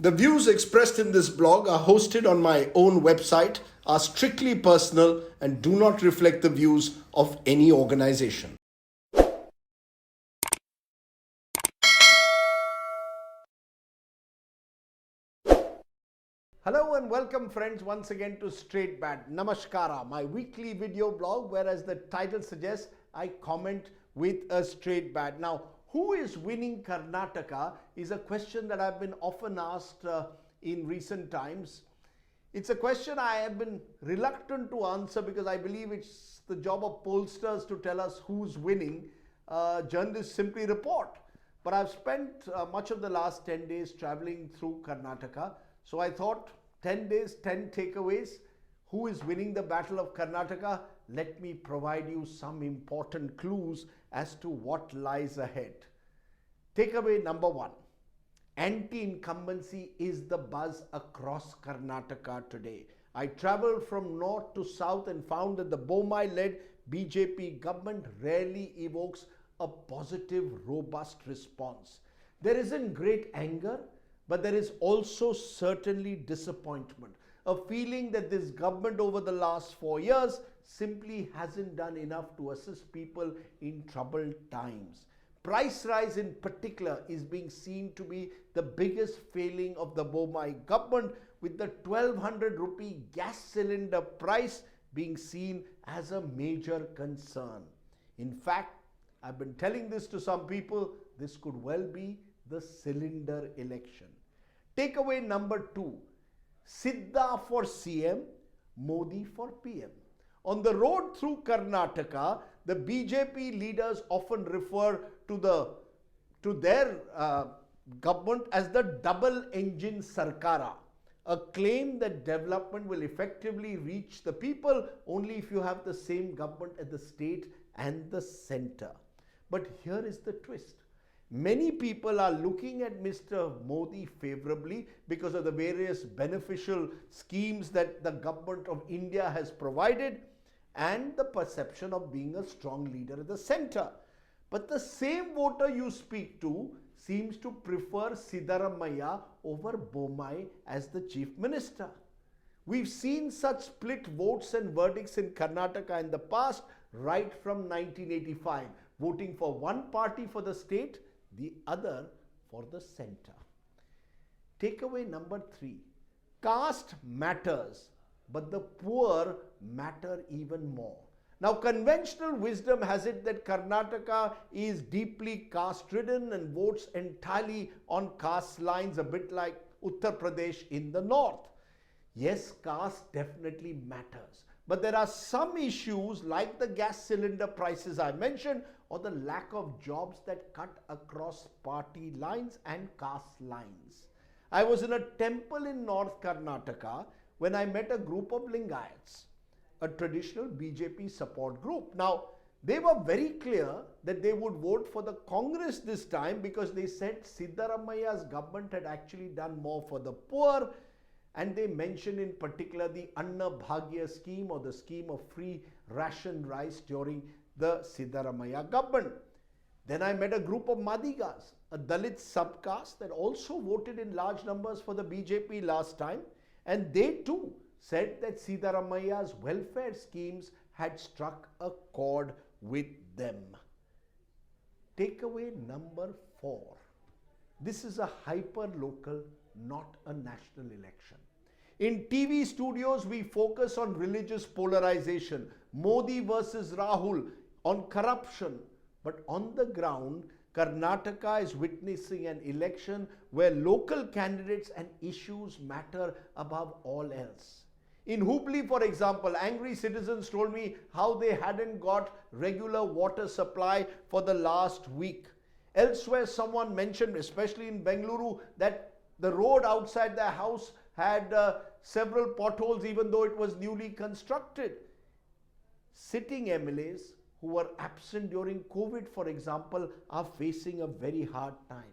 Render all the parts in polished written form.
The views expressed in this blog are hosted on my own website, are strictly personal, and do not reflect the views of any organization. Hello and welcome friends once again to Straight Bat Namaskara, my weekly video blog where, as the title suggests, I comment with a straight bat. Now, who is winning Karnataka is a question that I've been often asked in recent times. It's a question I have been reluctant to answer because I believe it's the job of pollsters to tell us who's winning. Journalists simply report. But I've spent much of the last 10 days traveling through Karnataka. So I thought 10 days, 10 takeaways. Who is winning the battle of Karnataka? Let me provide you some important clues as to what lies ahead. Takeaway number one. Anti-incumbency is the buzz across Karnataka today. I traveled from north to south and found that the Bommai-led BJP government rarely evokes a positive, robust response. There isn't great anger, but there is also certainly disappointment. A feeling that this government over the last 4 years simply hasn't done enough to assist people in troubled times. Price rise in particular is being seen to be the biggest failing of the Bommai government, with the 1200 rupee gas cylinder price being seen as a major concern. In fact, I've been telling this to some people, this could well be the cylinder election. Takeaway number two. Siddha for CM, Modi for PM. On the road through Karnataka, the BJP leaders often refer to their government as the double-engine Sarkara, a claim that development will effectively reach the people only if you have the same government at the state and the center. But here is the twist. Many people are looking at Mr. Modi favorably because of the various beneficial schemes that the government of India has provided and the perception of being a strong leader at the center. But the same voter you speak to seems to prefer Siddaramaiah over Bommai as the chief minister. We've seen such split votes and verdicts in Karnataka in the past, right from 1985, voting for one party for the state, the other for the center. Takeaway number three. Caste matters, but the poor matter even more. Now, conventional wisdom has it that Karnataka is deeply caste-ridden and votes entirely on caste lines, a bit like Uttar Pradesh in the north. Yes, caste definitely matters. But there are some issues like the gas cylinder prices I mentioned, or the lack of jobs that cut across party lines and caste lines. I was in a temple in North Karnataka when I met a group of Lingayats, a traditional BJP support group. Now, they were very clear that they would vote for the Congress this time because they said Siddaramaiah's government had actually done more for the poor, and they mentioned in particular the Anna Bhagya scheme, or the scheme of free ration rice during the Siddaramaiah government. Then I met a group of Madigas, a Dalit subcaste that also voted in large numbers for the BJP last time, and they too said that Siddaramaiah's welfare schemes had struck a chord with them. Takeaway number four. This is a hyper-local, not a national election. In TV studios, we focus on religious polarization, Modi versus Rahul, on corruption. But on the ground, Karnataka is witnessing an election where local candidates and issues matter above all else. In Hubli, for example, angry citizens told me how they hadn't got regular water supply for the last week. Elsewhere, someone mentioned, especially in Bengaluru, that the road outside their house had several potholes even though it was newly constructed. Sitting MLAs who were absent during COVID, for example, are facing a very hard time.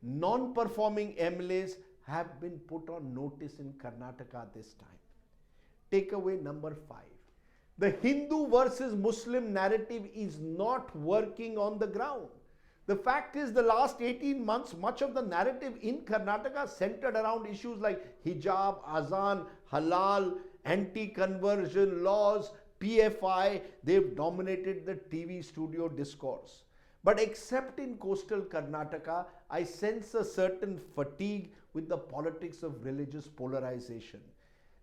Non-performing MLAs have been put on notice in Karnataka this time. Takeaway number five. The Hindu versus Muslim narrative is not working on the ground. The fact is, the last 18 months, much of the narrative in Karnataka centered around issues like hijab, azan, halal, anti-conversion laws, PFI. They've dominated the TV studio discourse. But except in coastal Karnataka, I sense a certain fatigue with the politics of religious polarization.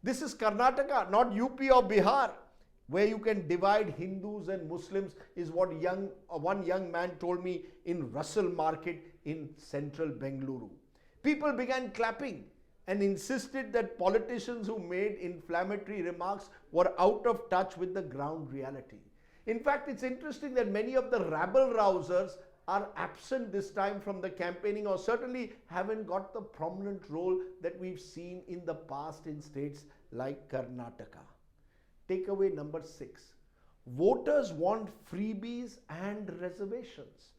This is Karnataka, not UP or Bihar, where you can divide Hindus and Muslims, is what one young man told me in Russell Market in central Bengaluru. People began clapping and insisted that politicians who made inflammatory remarks were out of touch with the ground reality. In fact, it's interesting that many of the rabble-rousers are absent this time from the campaigning, or certainly haven't got the prominent role that we've seen in the past in states like Karnataka. Takeaway number 6. Voters want freebies and reservations.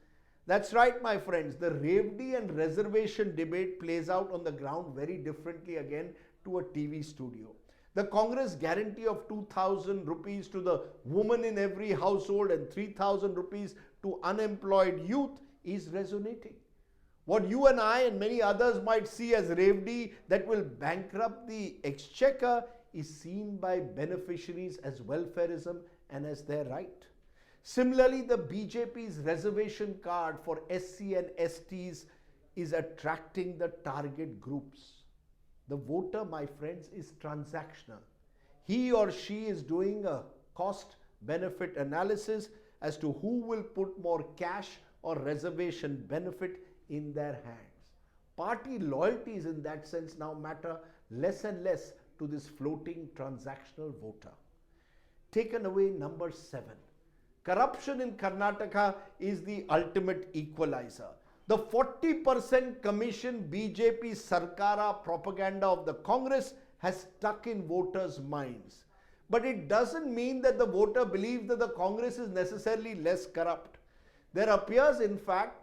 That's right, my friends. The Revdi and reservation debate plays out on the ground very differently again to a TV studio. The Congress guarantee of 2,000 rupees to the woman in every household and 3,000 rupees to unemployed youth is resonating. What you and I and many others might see as Revdi that will bankrupt the exchequer is seen by beneficiaries as welfareism and as their right. Similarly, the BJP's reservation card for SC and STs is attracting the target groups. The voter, my friends, is transactional. He or she is doing a cost-benefit analysis as to who will put more cash or reservation benefit in their hands. Party loyalties in that sense now matter less and less to this floating transactional voter. Taken away number 7. Corruption in Karnataka is the ultimate equalizer. The 40% commission BJP Sarkara propaganda of the Congress has stuck in voters' minds. But it doesn't mean that the voter believes that the Congress is necessarily less corrupt. There appears, in fact,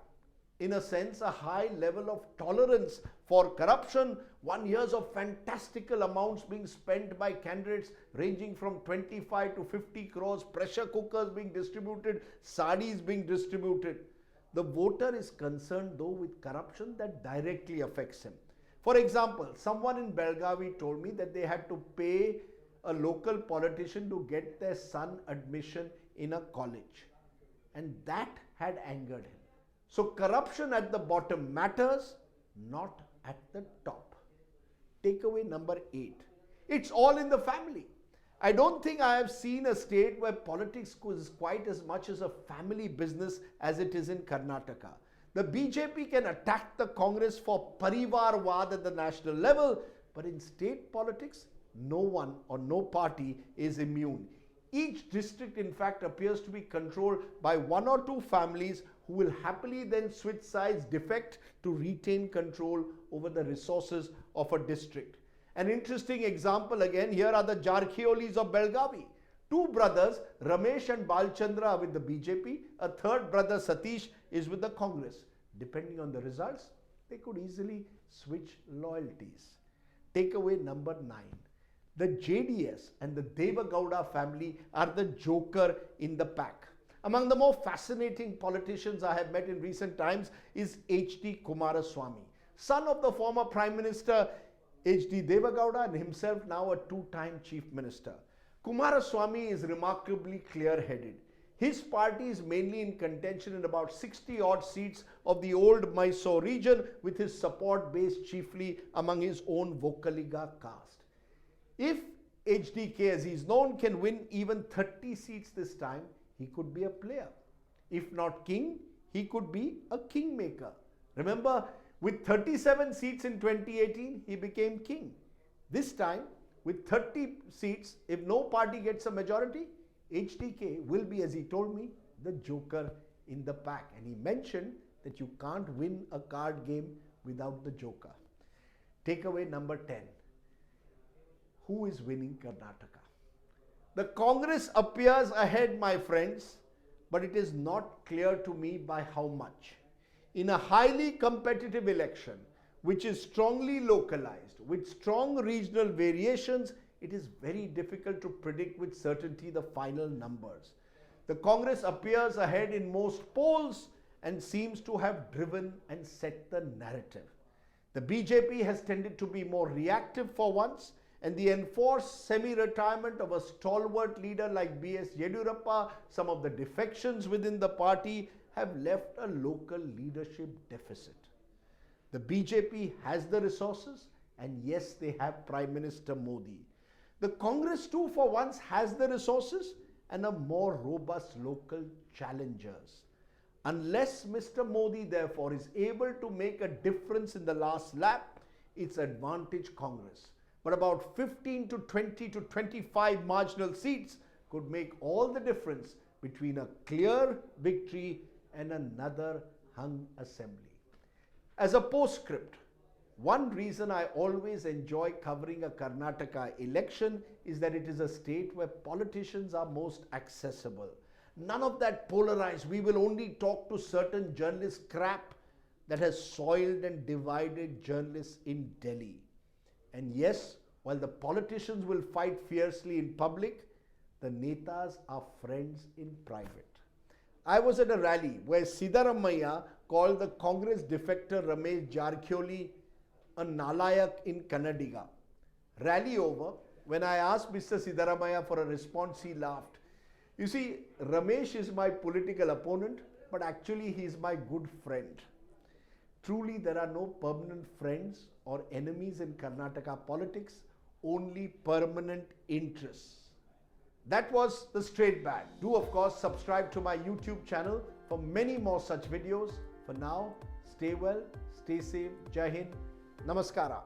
in a sense, a high level of tolerance for corruption. One hears of fantastical amounts being spent by candidates ranging from 25 to 50 crores, pressure cookers being distributed, sarees being distributed. The voter is concerned though with corruption that directly affects him. For example, someone in Belgavi told me that they had to pay a local politician to get their son admission in a college, and that had angered him. So corruption at the bottom matters, not at the top. Takeaway number 8. It's all in the family. I don't think I have seen a state where politics is quite as much as a family business as it is in Karnataka. The BJP can attack the Congress for Parivarwad at the national level, but in state politics, no one or no party is immune. Each district, in fact, appears to be controlled by one or two families who will happily then switch sides, defect to retain control over the resources of a district. An interesting example again, here are the Jarkiolis of Belgavi. Two brothers, Ramesh and Balchandra, are with the BJP. A third brother, Satish, is with the Congress. Depending on the results, they could easily switch loyalties. Takeaway number 9. The JDS and the Devagowda family are the joker in the pack. Among the more fascinating politicians I have met in recent times is H.D. Kumaraswamy, son of the former Prime Minister H.D. Devagowda and himself now a two-time Chief Minister. Kumaraswamy is remarkably clear-headed. His party is mainly in contention in about 60-odd seats of the old Mysore region, with his support based chiefly among his own Vokaliga caste. If HDK, as he is known, can win even 30 seats this time, he could be a player. If not king, he could be a kingmaker. Remember, with 37 seats in 2018, he became king. This time, with 30 seats, if no party gets a majority, HDK will be, as he told me, the joker in the pack. And he mentioned that you can't win a card game without the joker. Takeaway number 10. Who is winning Karnataka? The Congress appears ahead, my friends, but it is not clear to me by how much. In a highly competitive election, which is strongly localized, with strong regional variations, it is very difficult to predict with certainty the final numbers. The Congress appears ahead in most polls, and seems to have driven and set the narrative. The BJP has tended to be more reactive for once, and the enforced semi-retirement of a stalwart leader like B.S. Yediyurappa, some of the defections within the party have left a local leadership deficit. The BJP has the resources, and yes, they have Prime Minister Modi. The Congress too for once has the resources and a more robust local challengers. Unless Mr. Modi therefore is able to make a difference in the last lap, it's advantage Congress. But about 15 to 20 to 25 marginal seats could make all the difference between a clear victory and another hung assembly. As a postscript, one reason I always enjoy covering a Karnataka election is that it is a state where politicians are most accessible. None of that polarized, we will only talk to certain journalists crap that has soiled and divided journalists in Delhi. And yes, while the politicians will fight fiercely in public, the netas are friends in private. I was at a rally where Siddaramaiah called the Congress defector Ramesh Jarkhyoli a nalayak in Kannadiga. Rally over, when I asked Mr. Siddaramaiah for a response, he laughed. You see, Ramesh is my political opponent, but actually he is my good friend. Truly, there are no permanent friends or enemies in Karnataka politics, only permanent interests. That was the straight bag. Do of course subscribe to my YouTube channel for many more such videos. For now, stay well, stay safe, Jai Hind, Namaskara.